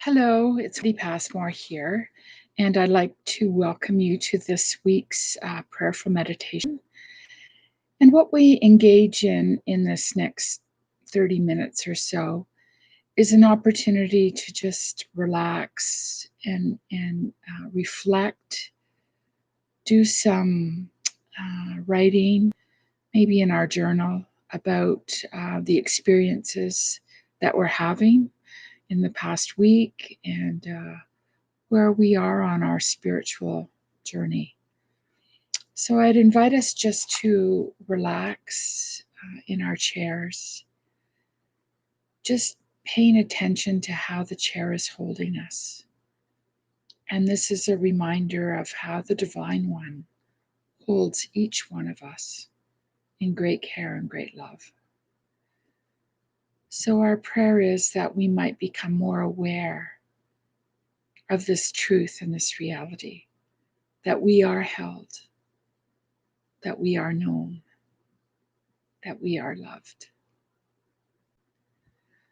Hello, it's Lee Passmore here, and I'd like to welcome you to this week's prayerful meditation. And what we engage in this next 30 minutes or so is an opportunity to just relax and reflect, do some writing, maybe in our journal, about the experiences that we're having in the past week and where we are on our spiritual journey. So I'd invite us just to relax in our chairs, just paying attention to how the chair is holding us. And this is a reminder of how the Divine One holds each one of us in great care and great love. So our prayer is that we might become more aware of this truth and this reality, that we are held, that we are known, that we are loved.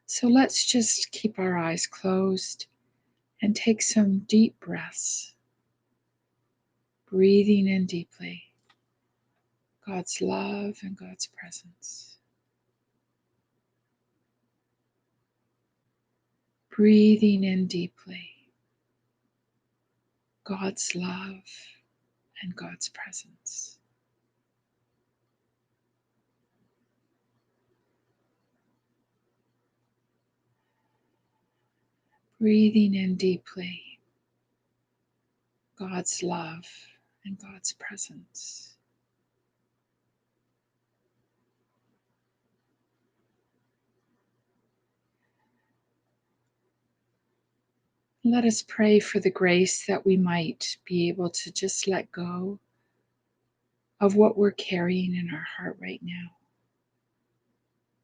So let's just keep our eyes closed and take some deep breaths, breathing in deeply God's love and God's presence. Breathing in deeply God's love and God's presence. Breathing in deeply God's love and God's presence. Let us pray for the grace that we might be able to just let go of what we're carrying in our heart right now,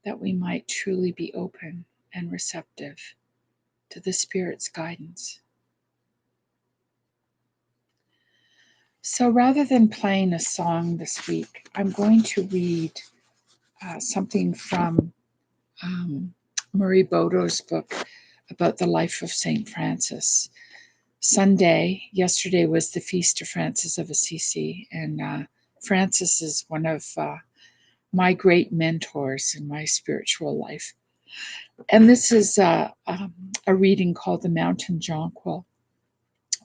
that we might truly be open and receptive to the Spirit's guidance. So rather than playing a song this week, I'm going to read something from Marie Bodo's book about the life of St. Francis. Yesterday was the feast of Francis of Assisi, and Francis is one of my great mentors in my spiritual life. And this is a reading called The Mountain Jonquil,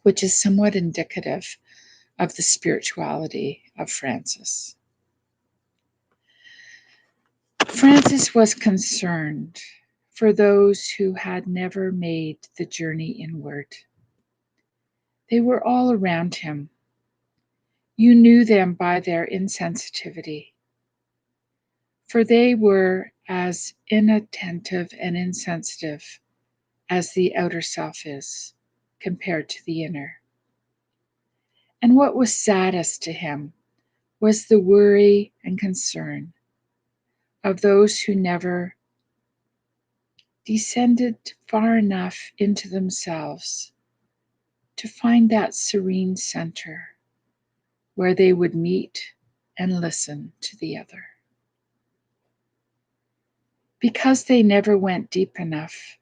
which is somewhat indicative of the spirituality of Francis. Francis was concerned for those who had never made the journey inward. They were all around him. You knew them by their insensitivity, for they were as inattentive and insensitive as the outer self is compared to the inner. And what was saddest to him was the worry and concern of those who never descended far enough into themselves to find that serene center where they would meet and listen to the other. Because they never went deep enough,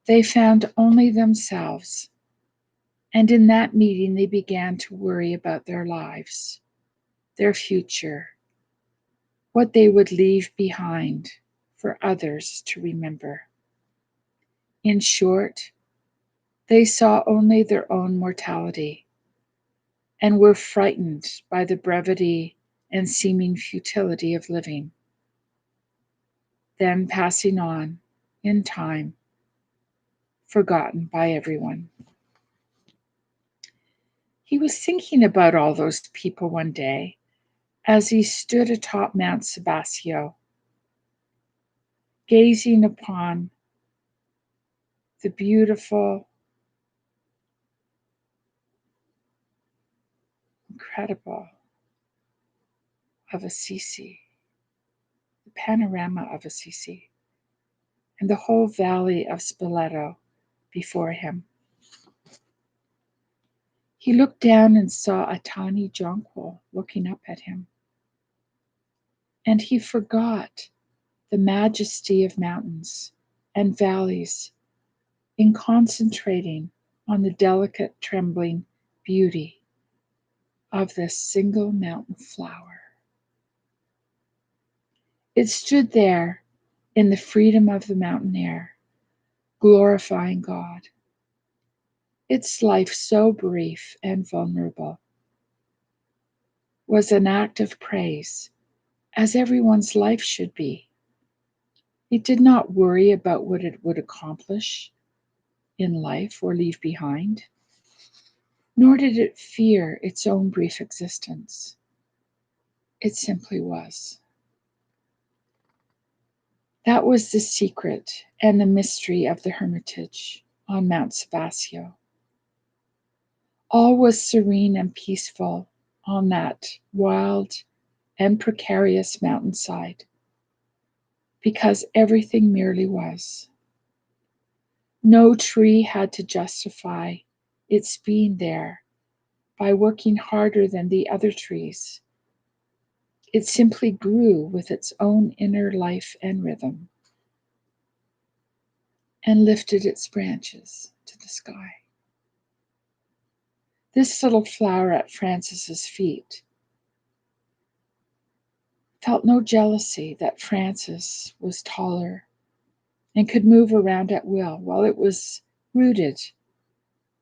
they found only themselves, and in that meeting they began to worry about their lives, their future, what they would leave behind for others to remember. In short, they saw only their own mortality and were frightened by the brevity and seeming futility of living, then passing on in time, forgotten by everyone. He was thinking about all those people one day as he stood atop Mount Sebastian, gazing upon the beautiful, incredible of Assisi, the panorama of Assisi, and the whole valley of Spoleto before him. He looked down and saw a tiny jonquil looking up at him, and he forgot the majesty of mountains and valleys in concentrating on the delicate, trembling beauty of this single mountain flower. It stood there in the freedom of the mountain air, glorifying God. Its life, so brief and vulnerable, was an act of praise, as everyone's life should be. It did not worry about what it would accomplish in life or leave behind, nor did it fear its own brief existence. It simply was. That was the secret and the mystery of the hermitage on Mount Sebastio. All was serene and peaceful on that wild and precarious mountainside, because everything merely was. No tree had to justify its being there by working harder than the other trees. It simply grew with its own inner life and rhythm and lifted its branches to the sky. This little flower at Francis's feet felt no jealousy that Francis was taller and could move around at will, while it was rooted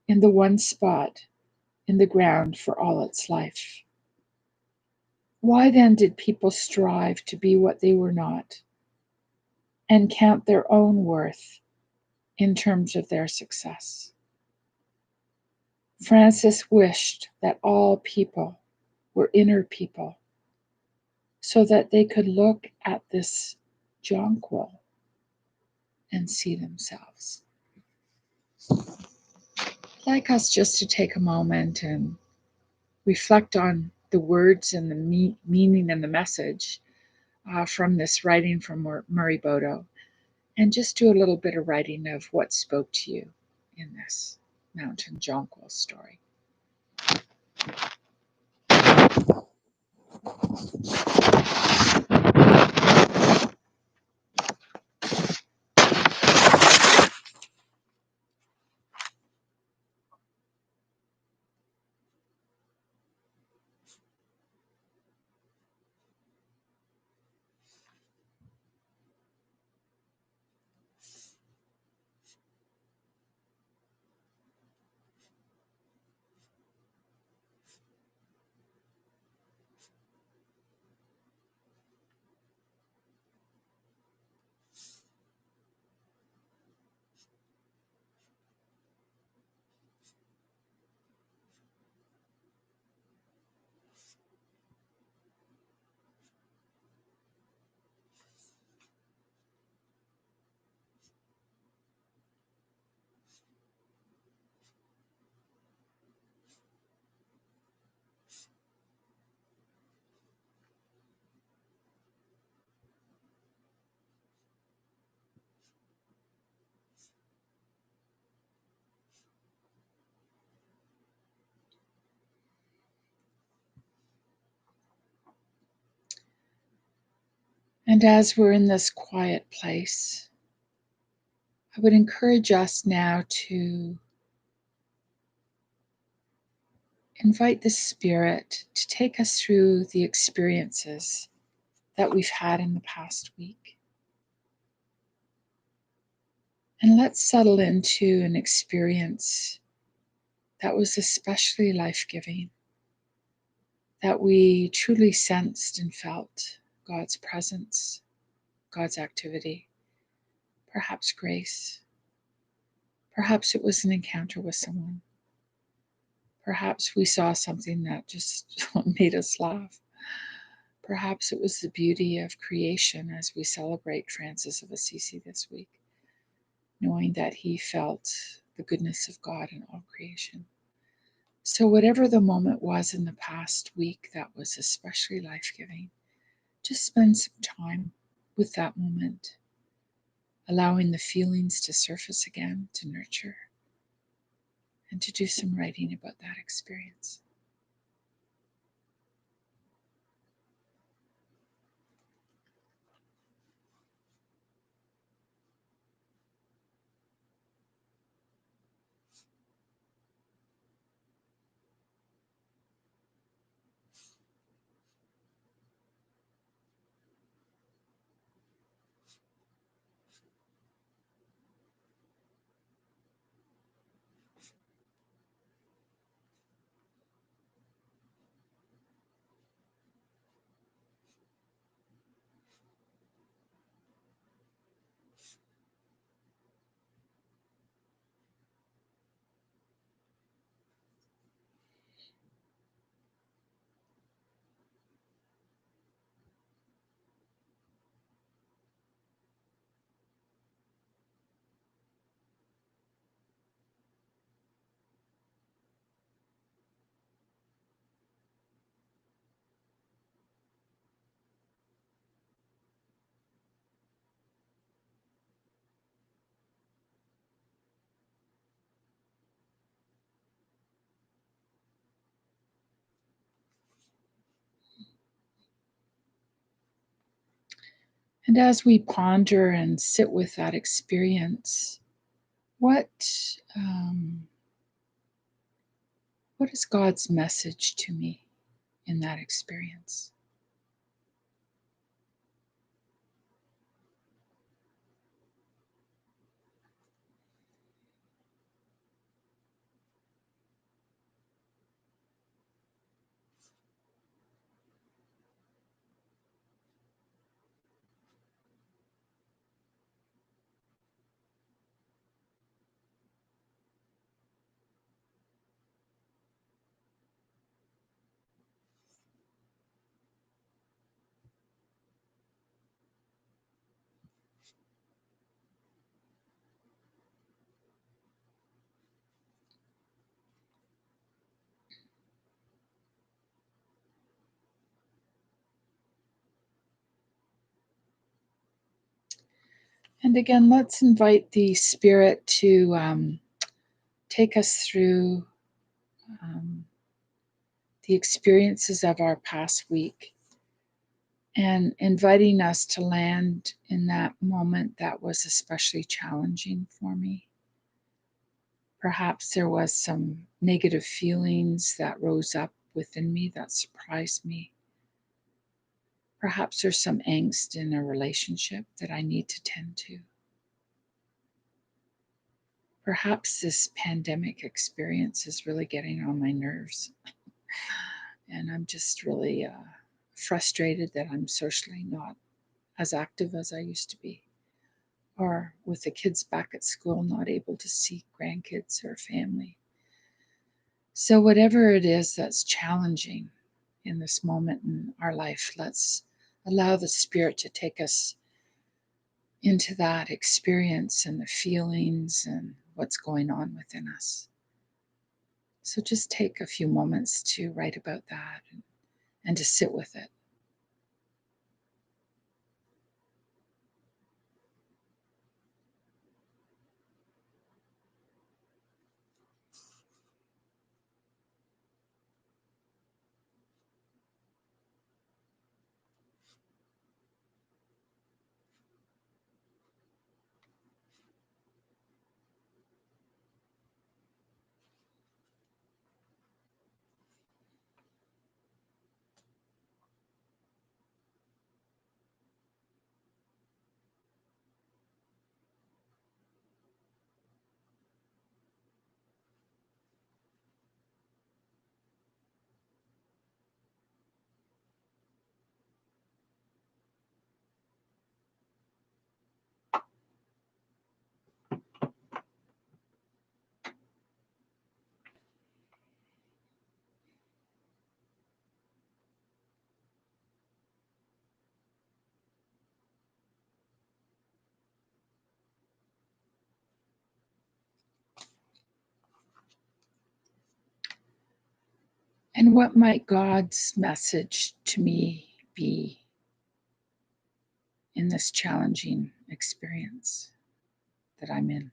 in the one spot in the ground for all its life. Why then did people strive to be what they were not and count their own worth in terms of their success? Francis wished that all people were inner people so that they could look at this jonquil and see themselves. I'd like us just to take a moment and reflect on the words and the meaning and the message from this writing from Murray Bodo, and just do a little bit of writing of what spoke to you in this mountain jonquil story. And as we're in this quiet place, I would encourage us now to invite the Spirit to take us through the experiences that we've had in the past week. And let's settle into an experience that was especially life-giving, that we truly sensed and felt God's presence, God's activity, perhaps grace. Perhaps it was an encounter with someone. Perhaps we saw something that just made us laugh. Perhaps it was the beauty of creation as we celebrate Francis of Assisi this week, knowing that he felt the goodness of God in all creation. So, whatever the moment was in the past week that was especially life-giving, just spend some time with that moment, allowing the feelings to surface again, to nurture, and to do some writing about that experience. And as we ponder and sit with that experience, what um, what is God's message to me in that experience? And again, let's invite the Spirit to take us through um, the experiences of our past week and inviting us to land in that moment that was especially challenging for me. Perhaps there was some negative feelings that rose up within me that surprised me. Perhaps there's some angst in a relationship that I need to tend to. Perhaps this pandemic experience is really getting on my nerves, and I'm just really frustrated that I'm socially not as active as I used to be, or with the kids back at school, not able to see grandkids or family. So, whatever it is that's challenging in this moment in our life, let's allow the Spirit to take us into that experience and the feelings and what's going on within us. So, just take a few moments to write about that and to sit with it. And what might God's message to me be in this challenging experience that I'm in?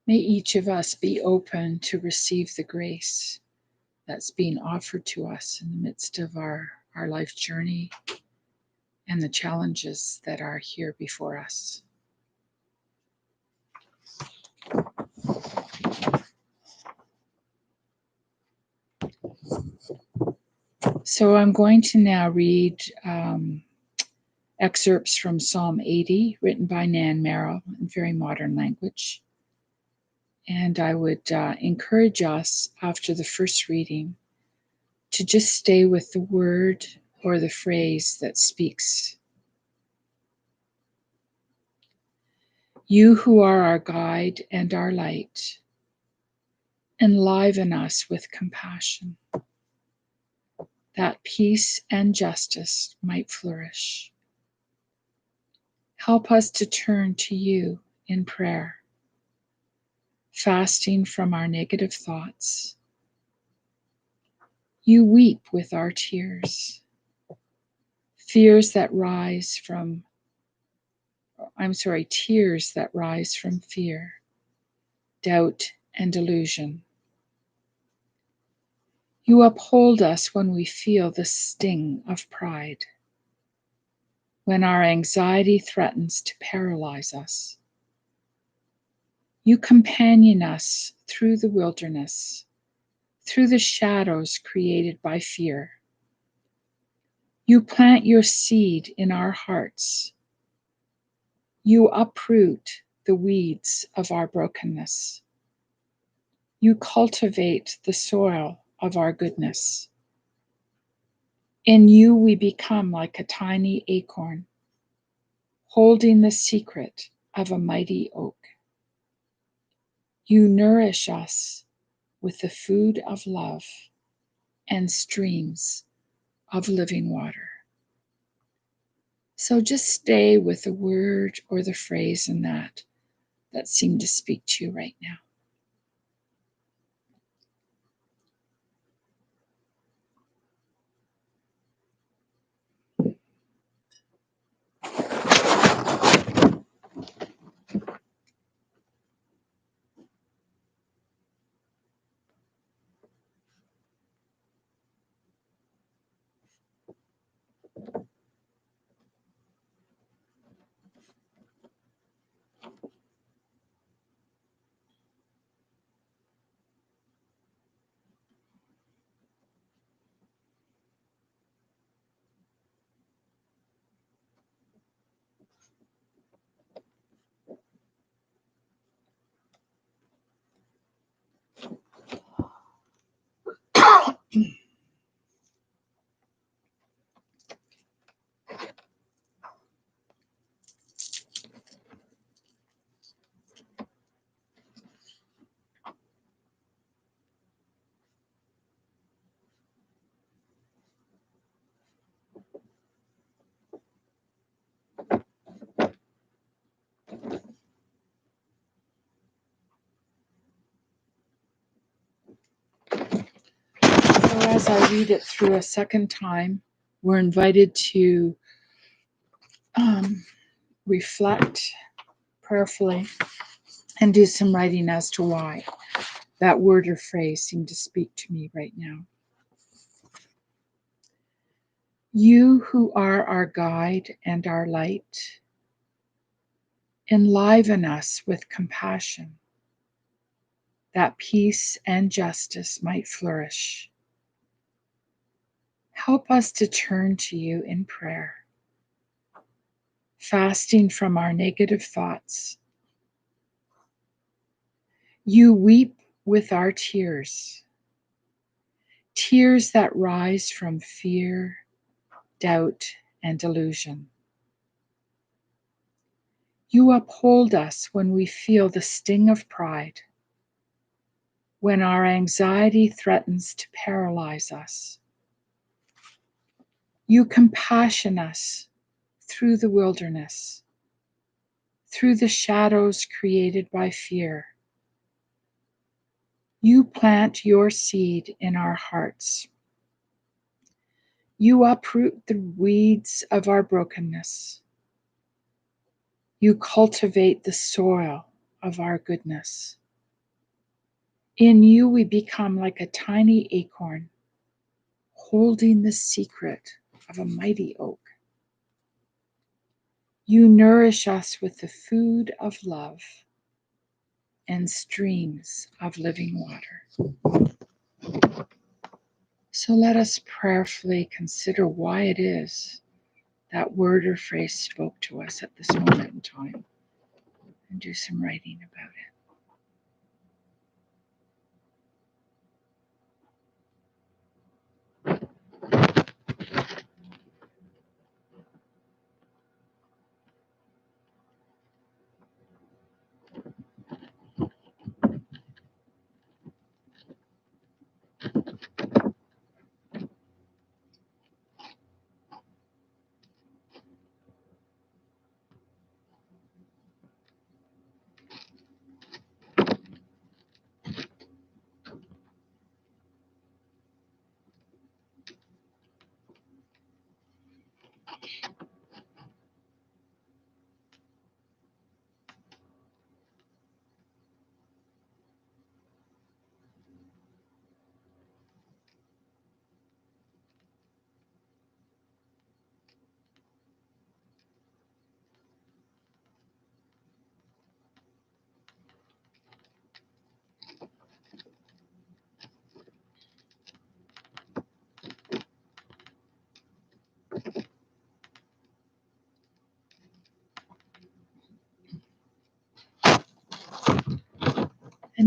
May each of us be open to receive the grace that's being offered to us in the midst of our life journey and the challenges that are here before us. So I'm going to now read excerpts from Psalm 80, written by Nan Merrill in very modern language. And I would encourage us after the first reading to just stay with the word or the phrase that speaks. You who are our guide and our light, enliven us with compassion, that peace and justice might flourish. Help us to turn to you in prayer, fasting from our negative thoughts. You weep with our tears, tears that rise from fear, doubt, and delusion. You uphold us when we feel the sting of pride, when our anxiety threatens to paralyze us. You companion us through the wilderness, through the shadows created by fear. You plant your seed in our hearts. You uproot the weeds of our brokenness. You cultivate the soil of our goodness. In you we become like a tiny acorn, holding the secret of a mighty oak. You nourish us with the food of love and streams of living water. So just stay with the word or the phrase in that seemed to speak to you right now. So as I read it through a second time, we're invited to reflect prayerfully and do some writing as to why that word or phrase seemed to speak to me right now. You who are our guide and our light, enliven us with compassion, that peace and justice might flourish. Help us to turn to you in prayer, fasting from our negative thoughts. You weep with our tears, tears that rise from fear, doubt, and delusion. You uphold us when we feel the sting of pride, when our anxiety threatens to paralyze us. You compassion us through the wilderness, through the shadows created by fear. You plant your seed in our hearts. You uproot the weeds of our brokenness. You cultivate the soil of our goodness. In you we become like a tiny acorn, holding the secret of a mighty oak. You nourish us with the food of love and streams of living water. So let us prayerfully consider why it is that word or phrase spoke to us at this moment in time and do some writing about it.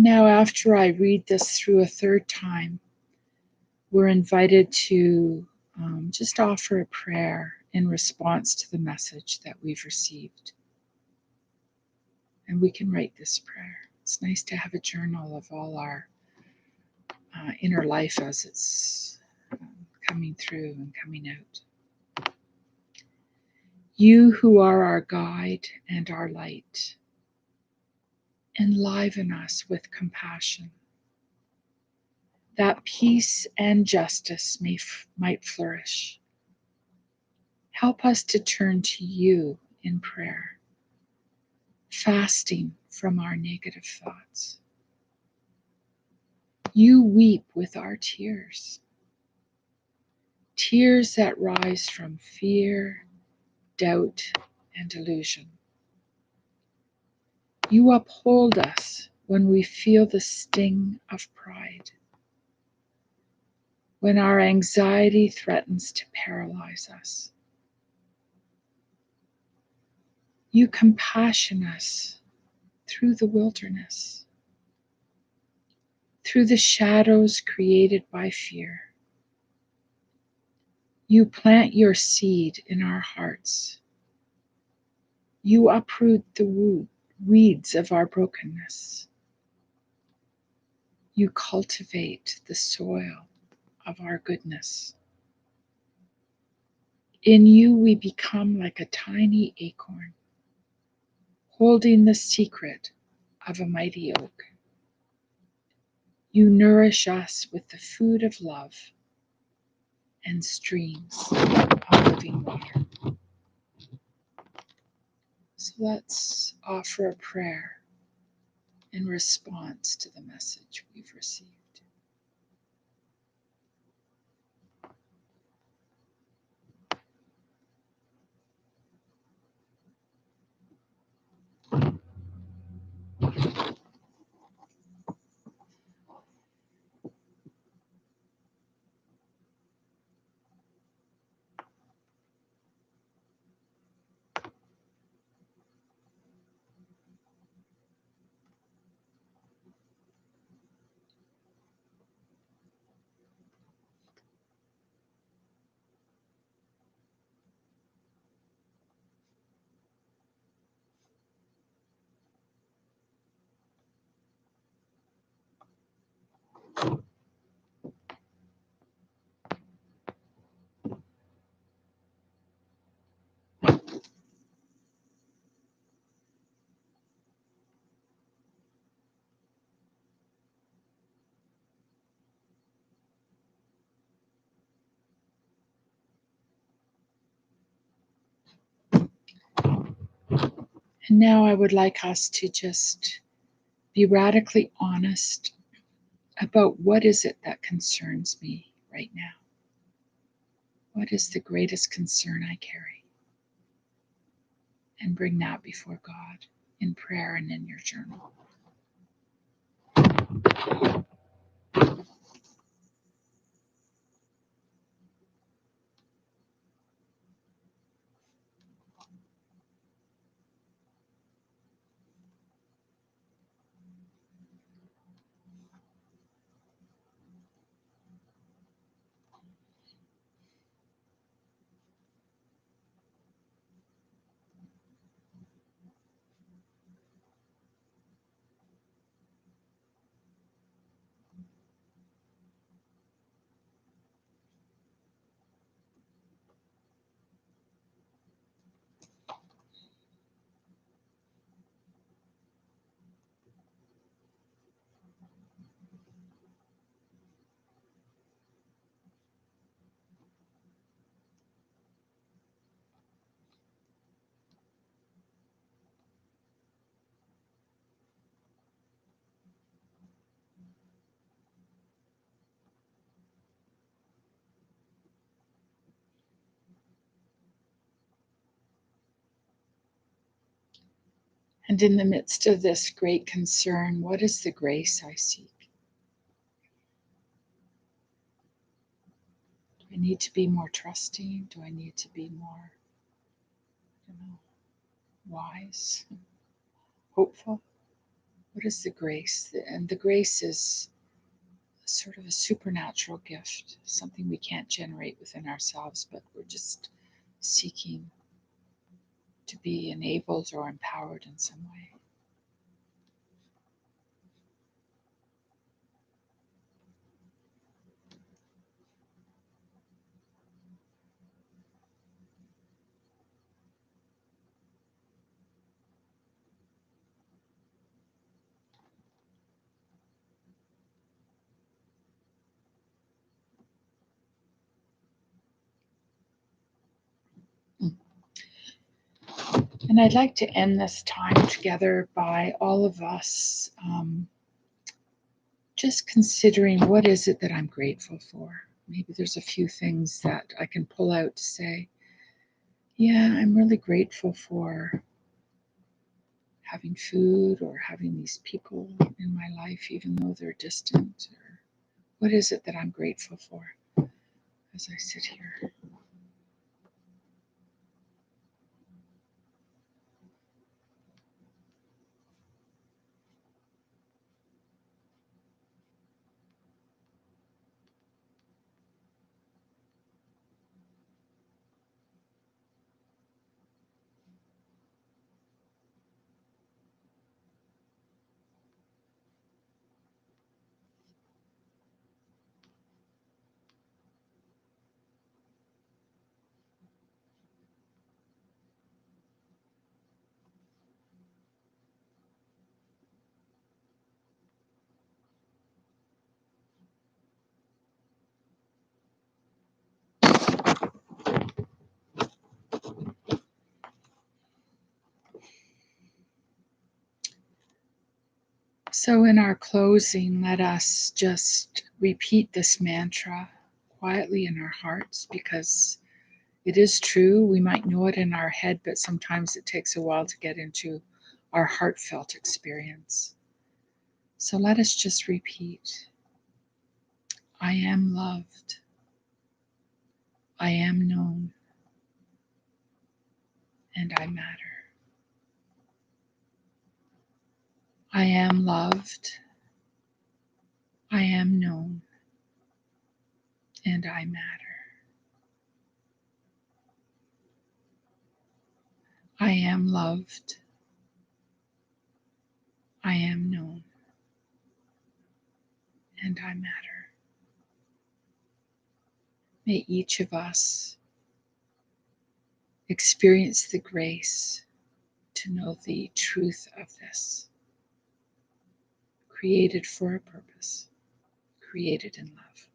And now, after I read this through a third time, we're invited to just offer a prayer in response to the message that we've received. And we can write this prayer. It's nice to have a journal of all our inner life as it's coming through and coming out. You who are our guide and our light, enliven us with compassion, that peace and justice might flourish. Help us to turn to you in prayer, fasting from our negative thoughts. You weep with our tears, tears that rise from fear, doubt, and delusion. You uphold us when we feel the sting of pride, when our anxiety threatens to paralyze us. You compassion us through the wilderness, through the shadows created by fear. You plant your seed in our hearts. You uproot the weeds of our brokenness. You cultivate the soil of our goodness. In you, we become like a tiny acorn, holding the secret of a mighty oak. You nourish us with the food of love and streams of living water. So let's offer a prayer in response to the message we've received. And now I would like us to just be radically honest about what is it that concerns me right now. What is the greatest concern I carry? And bring that before God in prayer and in your journal. And in the midst of this great concern, what is the grace I seek? Do I need to be more trusting? Do I need to be more, wise, hopeful? What is the grace? And the grace is sort of a supernatural gift, something we can't generate within ourselves, but we're just seeking to be enabled or empowered in some way. And I'd like to end this time together by all of us just considering, what is it that I'm grateful for? Maybe there's a few things that I can pull out to say, yeah, I'm really grateful for having food or having these people in my life, even though they're distant. Or what is it that I'm grateful for as I sit here? So, in our closing, let us just repeat this mantra quietly in our hearts, because it is true. We might know it in our head, but sometimes it takes a while to get into our heartfelt experience. So, let us just repeat: I am loved, I am known, and I matter. I am loved, I am known, and I matter. I am loved, I am known, and I matter. May each of us experience the grace to know the truth of this. Created for a purpose, created in love,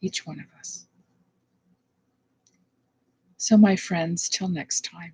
each one of us. So, my friends, till next time.